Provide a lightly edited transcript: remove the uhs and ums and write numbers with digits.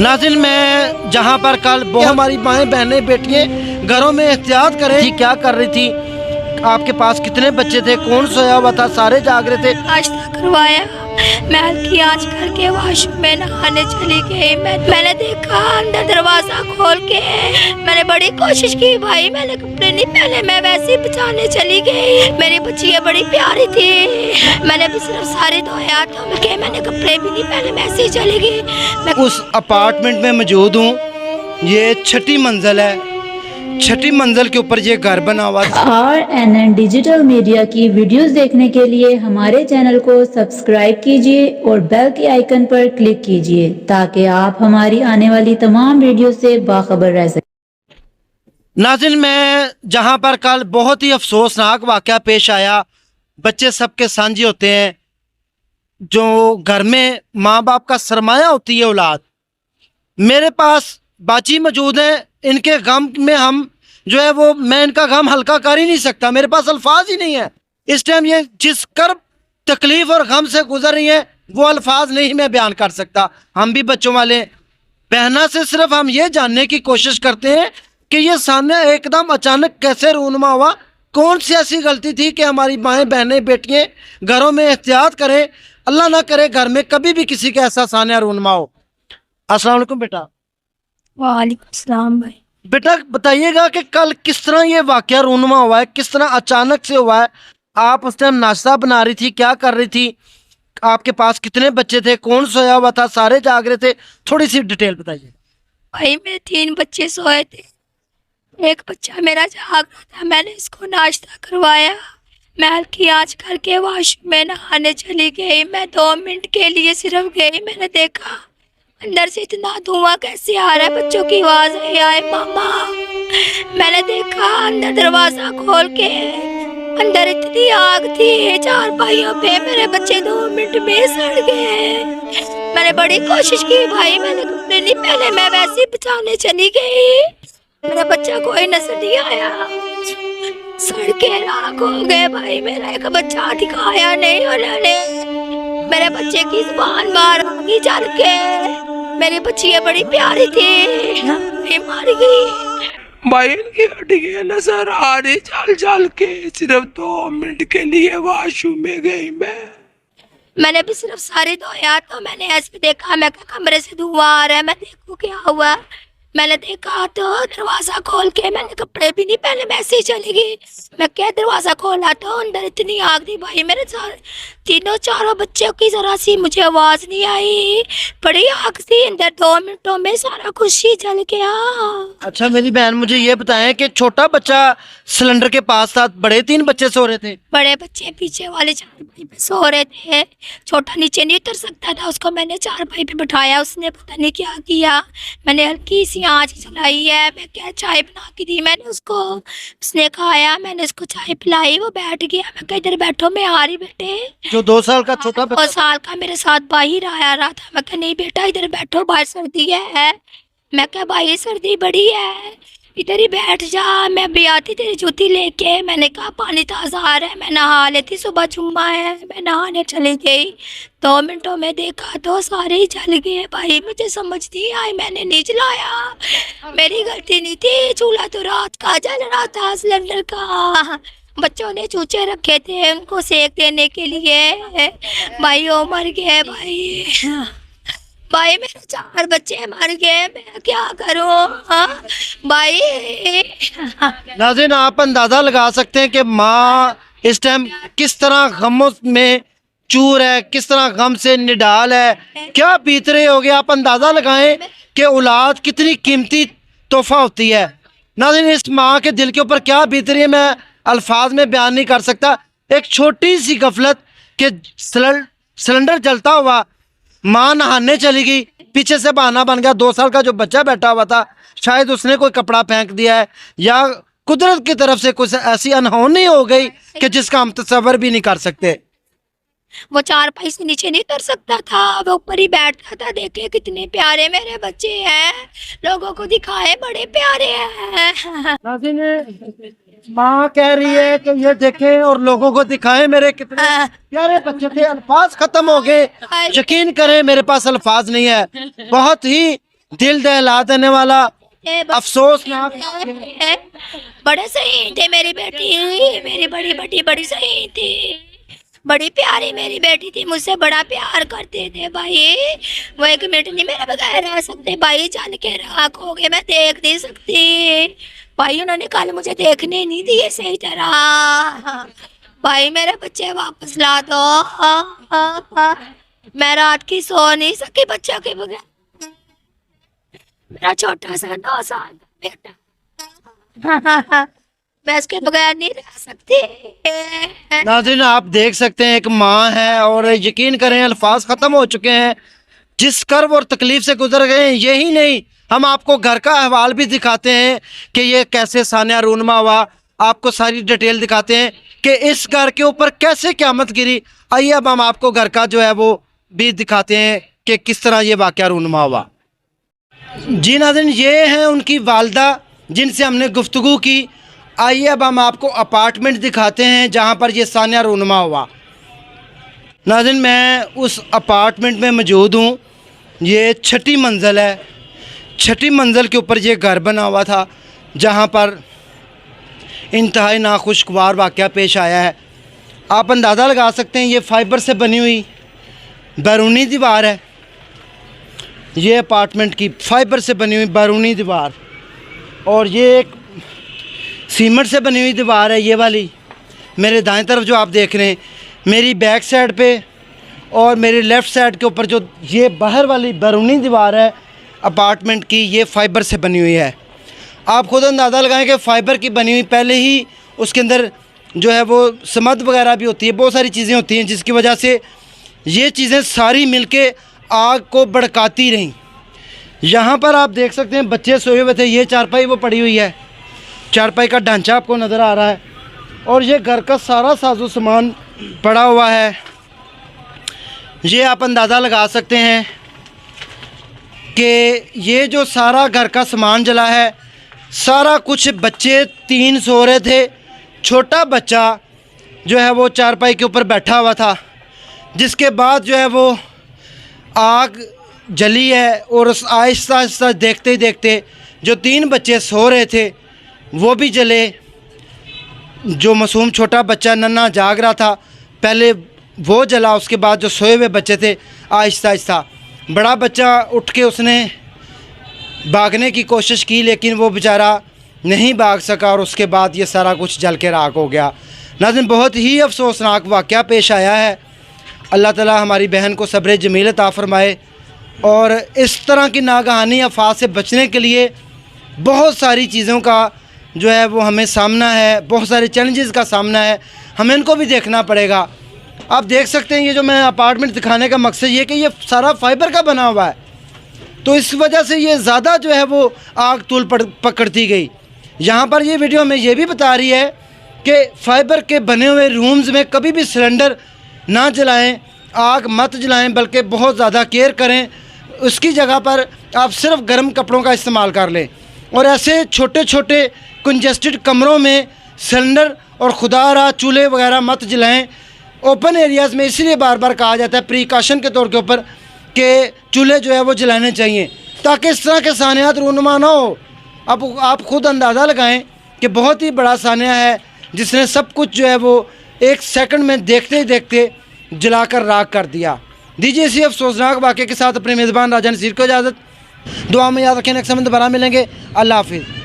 नाज़रीन, मैं जहाँ पर कल बहुत हमारी माएँ बहनें बेटियाँ घरों में एहतियात कर रही थी, क्या कर रही थी, आपके पास कितने बच्चे थे, कौन सोया हुआ था, सारे जाग रहे थे। नाश्ता करवाया, मैं हल्की आंच करके वॉशरूम में नहाने चली गई। मैंने देखा अंदर दरवाजा खोल के, मैंने बड़ी कोशिश की भाई, मैंने कपड़े नहीं पहने, मैं वैसे ही बचाने चली गई। मेरी बच्ची बड़ी प्यारी थी, मैंने भी सिर्फ सारे धोए हाथों में के, मैंने कपड़े भी नहीं पहने, मैं ऐसे ही चली गई। मैं उस अपार्टमेंट में मौजूद हूँ, ये छठी मंजिल है, छठी मंजिल के ऊपर ये घर बना हुआ था। RNN डिजिटल मीडिया की वीडियोस देखने के लिए हमारे चैनल को सब्सक्राइब कीजिए और बेल के आइकन पर क्लिक कीजिए ताकि आप हमारी आने वाली तमाम वीडियो से बाखबर रह सकें। नाज़रीन, मैं जहाँ पर कल बहुत ही अफसोसनाक वाक़या पेश आया, बच्चे सबके साझे होते हैं, जो घर में माँ बाप का सरमाया होती है औलाद। मेरे पास बाची मौजूद हैं, इनके गम में हम जो है वो मैं इनका गम हल्का कर ही नहीं सकता, मेरे पास अल्फाज ही नहीं है। इस टाइम ये जिस कर्ब तकलीफ और गम से गुजर रही हैं वो अल्फाज नहीं मैं बयान कर सकता। हम भी बच्चों वाले बहना से सिर्फ हम ये जानने की कोशिश करते हैं कि ये सामने एकदम अचानक कैसे रूनुमा हुआ, कौन सी ऐसी गलती थी कि हमारी माएँ बहनें बेटियाँ घरों में एहतियात करें, अल्लाह ना करे घर में कभी भी किसी का ऐसा सानिया रूनुमा हो। अस्सलाम वालेकुम बेटा। वालेकुम सलाम भाई। बेटा बताइएगा कि कल किस तरह ये वाकया रूनुमा हुआ है, किस तरह अचानक से हुआ है। आप उस टाइम नाश्ता बना रही थी, क्या कर रही थी, आपके पास कितने बच्चे थे, कौन सोया हुआ था, सारे जाग रहे थे, थोड़ी सी डिटेल बताइए। भाई मेरे 3 बच्चे सोए थे, एक बच्चा मेरा जाग रहा था, मैंने इसको नाश्ता करवाया, मैं हल्की आंच करके वॉशरूम में नहाने चली गई। मैं 2 मिनट के लिए सिर्फ गई, मैंने देखा अंदर से इतना धुआं कैसे आ रहा है, बच्चों की आवाज आए मामा। मैंने देखा अंदर दरवाजा खोल के, अंदर इतनी आग थी, 4 भाइयों पे मेरे बच्चे 2 मिनट में सड़ गए। मैंने बड़ी कोशिश की भाई, मैंने कपड़े नहीं पहने, मैं वैसे ही बचाने चली गई, मेरा बच्चा कोई नजर नहीं आया, सड़ के राख हो गए भाई। मेरा एक बच्चा दिखाया नहीं उन्होंने, मेरे बच्चे की जुबान बाहर आ गई चल के, मेरी बच्ची बड़ी प्यारी थी, ये मर गई भाई। इनकी हड्डियां नजर आ रही चल चल के, सिर्फ 2 मिनट के लिए वॉशरूम में गई मैंने भी सिर्फ सारे धोए हाथ, तो मैंने ऐसे देखा, मैं कमरे से धुआं आ रहा है, मैं देखूं क्या हुआ। मैंने देखा तो दरवाजा खोल के, मैंने कपड़े भी नहीं पहने, मैं ऐसे ही चली गई। मैं क्या दरवाजा खोला तो अंदर इतनी आग थी भाई, मेरे तीनों चारों बच्चों की जरा सी मुझे आवाज नहीं आई, बड़ी आग थी अंदर, 2 मिनटों में सारा कुछ ही जल गया। अच्छा मेरी बहन, मुझे ये बताएं कि छोटा बच्चा सिलेंडर के पास था, बड़े 3 बच्चे सो रहे थे। बड़े बच्चे पीछे वाले चारपाई पे सो रहे थे, छोटा नीचे नहीं उतर सकता था, उसको मैंने चारपाई पे बिठाया, उसने पता नहीं क्या किया, मैंने हल्की सी आंच जलाई है, मैं क्या चाय बना के दी मैंने उसको, उसने खाया, मैंने उसको चाय पिलाई, वो बैठ गया। मैं कहा इधर बैठो, मैं आ रही बेटे। जो 2 साल का छोटा 2 साल का मेरे साथ बाहर आया रहा था, मैं कहा नहीं बेटा इधर बैठो, बाहर सर्दी है। मैं क्या भाई सर्दी बड़ी है, इधर ही बैठ जा, मैं भी आती तेरी जूती लेके। मैंने कहा पानी ताज़ा आ रहा है, मैं नहा लेती, सुबह जुम्मा है, मैं नहाने चली गई। 2 मिनटों में देखा तो सारे ही जल गए भाई, मुझे समझ नहीं आई, मैंने नहीं जलाया, मेरी गलती नहीं थी, चूल्हा तो रात का जल रहा था सिलेंडर का, बच्चों ने चूचे रखे थे उनको सेक देने के लिए, भाई वो मर गए भाई। भाई मेरे 4 बच्चे मर गए, मैं क्या करूं भाई। नाज़रीन, आप अंदाज़ा लगा सकते हैं कि माँ इस टाइम किस तरह गमों में चूर है, किस तरह गम से निडाल है, क्या बीत रहे होगे। आप अंदाज़ा लगाएं कि औलाद कितनी कीमती तोहफा होती है। नाज़रीन, इस माँ के दिल के ऊपर क्या बीत रही है मैं अल्फाज में बयान नहीं कर सकता। एक छोटी सी गफलत के सिलेंडर जलता हुआ, माँ नहाने चली गई, पीछे से बहाना बन गया, 2 साल का जो बच्चा बैठा हुआ था, शायद उसने कोई कपड़ा फेंक दिया है या कुदरत की तरफ से कुछ ऐसी अनहोनी हो गई कि जिसका हम तसव्वुर भी नहीं कर सकते। वो चारपाई से नीचे नहीं उतर सकता था, वो ऊपर ही बैठता था। देखे कितने प्यारे मेरे बच्चे हैं, लोगों को दिखाए बड़े प्यारे हैं। माँ कह रही है कि ये देखें और लोगों को दिखाएं मेरे कितने प्यारे बच्चे थे। अल्फाज खत्म हो गए, यकीन करें मेरे पास अल्फाज नहीं है। बहुत ही दिल दहला देने वाला अफसोसनाक बड़े सही थे मेरी बेटी, मेरी बड़ी बेटी बड़ी सही थी, बड़ी प्यारी मेरी बेटी थी, मुझसे बड़ा प्यार करते थे भाई। वो एक मिनट नहीं मेरे बगैर रह सकते भाई, चल के राख हो गए, मैं देख नहीं सकती भाई। उन्होंने कल मुझे देखने नहीं दिए सही तरह भाई। मेरे बच्चे वापस ला दो, मैं रात की सो नहीं सकी बच्चों के बगैर। मेरा छोटा सा 9 साल का बेटा मैं इसके बगैर नहीं रह सकती। नाज़रीन, आप देख सकते हैं एक माँ है और यकीन करें अल्फाज ख़त्म हो चुके हैं जिस कर्ब और तकलीफ से गुजर गए हैं। यही नहीं, हम आपको घर का अहवाल भी दिखाते हैं कि ये कैसे सानिया रूनमा हुआ, आपको सारी डिटेल दिखाते हैं कि इस घर के ऊपर कैसे क़यामत गिरी। आइए अब हम आपको घर का जो है वो भी दिखाते हैं कि किस तरह ये वाक़या रूनमा हुआ। जी नाज़रीन, ये हैं उनकी वालदा जिनसे हमने गुफ्तगू की। आइए अब हम आपको अपार्टमेंट दिखाते हैं जहाँ पर ये सानिया रूनमा हुआ। नाज़रीन, मैं उस अपार्टमेंट में मौजूद हूँ। ये 6ठी मंजिल है। 6ठी मंजिल के ऊपर ये घर बना हुआ था जहाँ पर इंतहाई नाखुशगवार वाक़या पेश आया है। आप अंदाज़ा लगा सकते हैं ये फाइबर से बनी हुई बैरूनी दीवार है। ये अपार्टमेंट की फाइबर से बनी हुई बैरूनी दीवार, और ये एक सीमेंट से बनी हुई दीवार है। ये वाली मेरे दाएं तरफ जो आप देख रहे हैं, मेरी बैक साइड पे और मेरी लेफ़्ट साइड के ऊपर जो ये बाहर वाली बैरूनी दीवार है अपार्टमेंट की, ये फाइबर से बनी हुई है। आप खुद अंदाज़ा लगाएं कि फ़ाइबर की बनी हुई, पहले ही उसके अंदर जो है वो समद वगैरह भी होती है, बहुत सारी चीज़ें होती हैं जिसकी वजह से ये चीज़ें सारी मिलके आग को भड़काती रहीं। यहाँ पर आप देख सकते हैं बच्चे सोए हुए थे। ये चारपाई वो पड़ी हुई है, चारपाई का ढांचा आपको नज़र आ रहा है, और ये घर का सारा साजो सामान पड़ा हुआ है। ये आप अंदाज़ा लगा सकते हैं कि ये जो सारा घर का सामान जला है, सारा कुछ बच्चे 3 सो रहे थे। छोटा बच्चा जो है वो चारपाई के ऊपर बैठा हुआ था, जिसके बाद जो है वो आग जली है, और आहिस्ता आहिस्ता देखते ही देखते जो 3 बच्चे सो रहे थे वो भी जले। जो मासूम छोटा बच्चा नन्हा जाग रहा था, पहले वो जला, उसके बाद जो सोए हुए बच्चे थे आहिस्ता आहिस्ता। बड़ा बच्चा उठ के उसने भागने की कोशिश की, लेकिन वो बेचारा नहीं भाग सका, और उसके बाद ये सारा कुछ जल के राख हो गया। नाज़रीन, बहुत ही अफसोसनाक वाक़या पेश आया है। अल्लाह ताला हमारी बहन को सब्र जमील अता फ़रमाए, और इस तरह की नागहानी आफात से बचने के लिए बहुत सारी चीज़ों का जो है वो हमें सामना है, बहुत सारे चैलेंजेस का सामना है, हमें इनको भी देखना पड़ेगा। आप देख सकते हैं ये जो मैं अपार्टमेंट दिखाने का मकसद ये कि ये सारा फाइबर का बना हुआ है, तो इस वजह से ये ज़्यादा जो है वो आग तूल पकड़ती गई। यहाँ पर ये वीडियो हमें ये भी बता रही है कि फाइबर के बने हुए रूम्स में कभी भी सिलेंडर ना जलाएं, आग मत जलाएं, बल्कि बहुत ज़्यादा केयर करें। उसकी जगह पर आप सिर्फ गर्म कपड़ों का इस्तेमाल कर लें, और ऐसे छोटे छोटे कंजेस्टेड कमरों में सिलेंडर और खुदा चूल्हे वगैरह मत जलाएं। ओपन एरियाज़ में इसलिए बार बार कहा जाता है प्रिकॉशन के तौर के ऊपर कि चूल्हे जो है वो जलाने चाहिए, ताकि इस तरह के सानियात रूनुमा ना हो। अब आप खुद अंदाज़ा लगाएं कि बहुत ही बड़ा सानिया है जिसने सब कुछ जो है वो 1 सेकंड में देखते ही देखते जलाकर राख कर दिया। दीजिए इसी अफसोसनाक वाक़े के साथ अपने मेज़बान राजा नसीर को इजाज़त। दुआ में याद रखें, नेक्स्ट समय दोबारा मिलेंगे। अल्लाह हाफिज़।